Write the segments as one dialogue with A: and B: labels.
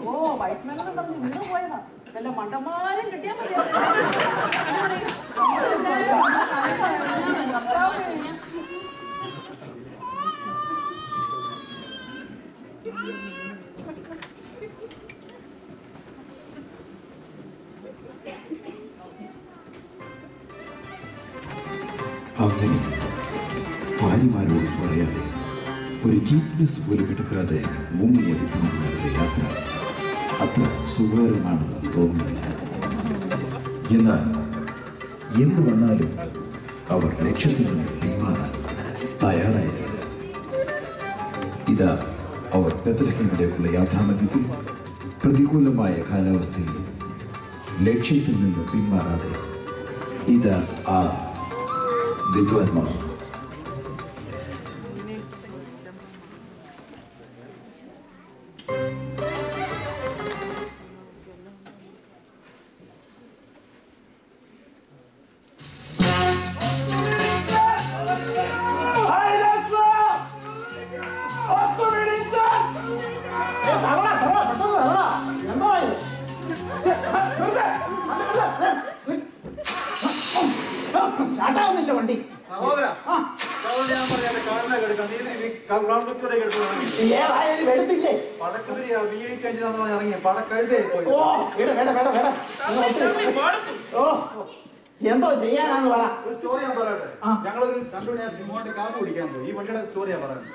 A: ഓ വൈസ്മാനെന്ന് പറഞ്ഞു വീണ് പോയതാ. വല്ല മണ്ടന്മാരും കിട്ടിയാൽ മതി.
B: അങ്ങനെ ഭാര്യമാരോട് പറയാതെ ഒരു GPS പോലും എടുക്കാതെ മുങ്ങിയ വിദ്വാൻമാരുടെ യാത്ര അത്ര സുഖകരമാണെന്ന് തോന്നുന്നില്ല. എന്നാൽ എന്ത് വന്നാലും അവർ ലക്ഷ്യത്തിൽ നിന്ന് പിന്മാറാൻ തയ്യാറായില്ല. ഇതാ അവർ ബെത്ലഹേമിലേക്കുള്ള യാത്രാമധ്യത്തിൽ പ്രതികൂലമായ കാലാവസ്ഥയിൽ ലക്ഷ്യത്തിൽ നിന്ന് പിന്മാറാതെ ഇതാ ആ വിദ്വാൻമാർ.
C: വണ്ടി എന്തോ ചെയ്യാനാന്ന് പറ.
D: ഒരു സ്റ്റോറി ഞാൻ പറയട്ടെ. ഞങ്ങളൊരു 2 മണി കാപ്പ് കുടിക്കാൻ പോയി. ഈ വണ്ടിയുടെ സ്റ്റോറിയാ പറയുന്നത്.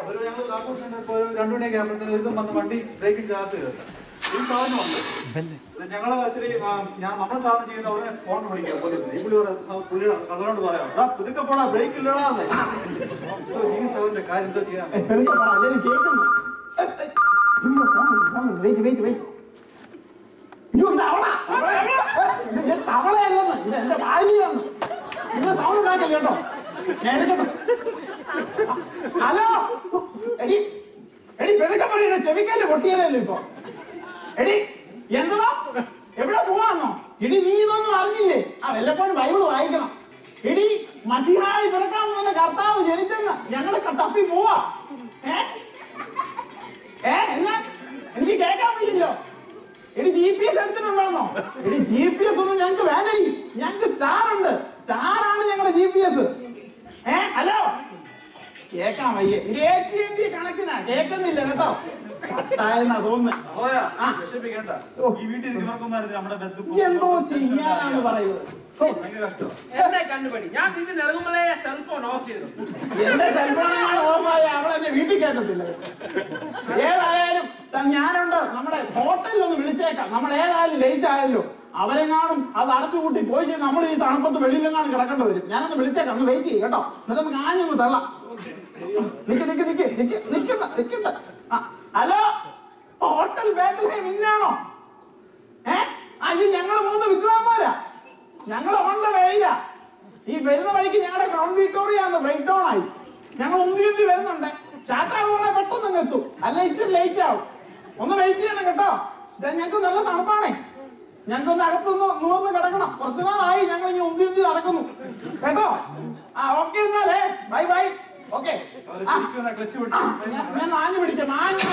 D: ഒരു ഞങ്ങൾ കാപ്പ് കുടിച്ചപ്പോൾ 2 മണിയൊക്കെ ആകുമ്പോഴത്തേക്കും ഇതും വന്ന് വണ്ടി ബ്രേക്കിൽ ചാകത്ത് കയറി. ഈ സാധനമുണ്ട്. ഞങ്ങൾ ആക്ച്വലി നമ്മളെ സാധനം ചെയ്യുന്ന ഉടനെ ഫോൺ വിളിക്കാം പോലീസിന്. ഈ പുള്ളിയുടെ കള്ളനോട് പറയാം, ഇതൊക്കെ പോടാ, ബ്രേക്ക് ഇല്ലടാതെ. ഈ സാധനത്തിന്റെ കാര്യം എന്തോ ചെയ്യാൻ
C: എന്റെ ഭാര്യയാണ്. നിങ്ങൾ സൗണ്ട് ഉണ്ടാക്കില്ല കേട്ടോ. ഹലോ എടി എടി പെതുക്കെ പറയണ ചെവിക്കല്ല് പൊട്ടിയാലല്ലോ ഇപ്പൊ. എടി എന്തുവാ എവിടെ പോവാന്നോ? എടി നീ ഇതൊന്നും അറിഞ്ഞില്ലേ? വല്ലപ്പോഴും ബൈബിള് വായിക്കണം. എടി മസിഹായി പിറക്കാൻ പോകുന്ന കർത്താവ് ജനിച്ചെന്ന് ഞങ്ങള് തപ്പി പോവാ. എന്നാ എനിക്ക് കേൾക്കാൻ പറ്റില്ലോ. എടി GPS എടുത്തിട്ടുണ്ടോന്നോ? എടി GPS ഒന്നും ഞങ്ങക്ക് വേണ്ടടി. ഞങ്ങക്ക് സ്റ്റാർ ഉണ്ട്. സ്റ്റാറാണ് ഞങ്ങളുടെ GPS. ഹലോ കേക്കാൻ വയ്യ. ഇത് AT&T കണക്ഷനാ. കേൾക്കുന്നില്ല കേട്ടോ. എന്തോ ചെയ്യാനാണ് പറയുന്നത്.
E: എന്റെ കണ്ടുപടി ഞാൻ വീട്ടിൽ ഇറങ്ങുമ്പോഴേ സെൽഫോൺ ഓഫ് ചെയ്തു.
C: എന്റെ സെൽഫോണാണ് ഓഫായ അവളെന്നെ വീട്ടിൽ കയറ്റത്തില്ല. ഏതായാലും ഞാനുണ്ട്. നമ്മുടെ ഹോട്ടലിൽ ഒന്ന് വിളിച്ചേക്കാം. നമ്മൾ ഏതായാലും ലേറ്റ് ആയല്ലോ. അവരെങ്ങാനും അത് അടച്ചുകൂട്ടി പോയി നമ്മൾ ഈ തണുപ്പത്ത് വെളിയിലെങ്ങാനും കിടക്കേണ്ടി വരും. ഞാനൊന്ന് വിളിച്ചേക്കാം. ഒന്ന് വെയിറ്റ് ചെയ്യും കേട്ടോ. എന്നിട്ടൊന്ന് കാഞ്ഞൊന്ന് തള്ളാം. നിക്കണ്ട. ഹലോ ഹോട്ടൽ ബേത്ലഹേം ഇന്നാണോ? അത് ഞങ്ങൾ 3 വിദ്വാൻമാരാ. ഞങ്ങൾ ഓൺ ദ വേയിലാ. ഈ വരുന്ന വഴിക്ക് ഞങ്ങളുടെ ക്രൗൺ വിക്ടോറിയ ബ്രേക്ക് ഡൗൺ ആയി. ഞങ്ങൾ ഉന്തി വരുന്നുണ്ട്. ഷാറ്റാകുമ്പോളെ പെട്ടെന്ന് എത്തും. അല്ല ഇച്ചിരി ലേറ്റ് ആവും. ഒന്ന് വെയിറ്റ് ചെയ്യണം കേട്ടോ. ഞങ്ങൾക്ക് നല്ല തണുപ്പാണേ. ഞങ്ങൾക്കൊന്ന് അകത്തൊന്ന് നൂർന്ന് കിടക്കണം. കുറച്ചു നാളായി ഞങ്ങൾ ഇനി ഉന്തി നടക്കുന്നു കേട്ടോ. ഓക്കെ എന്നാലേ ബൈ ബൈ. ഓക്കെ ഞാൻ ആഞ്ഞു പിടിക്കാം. ആഞ്ഞു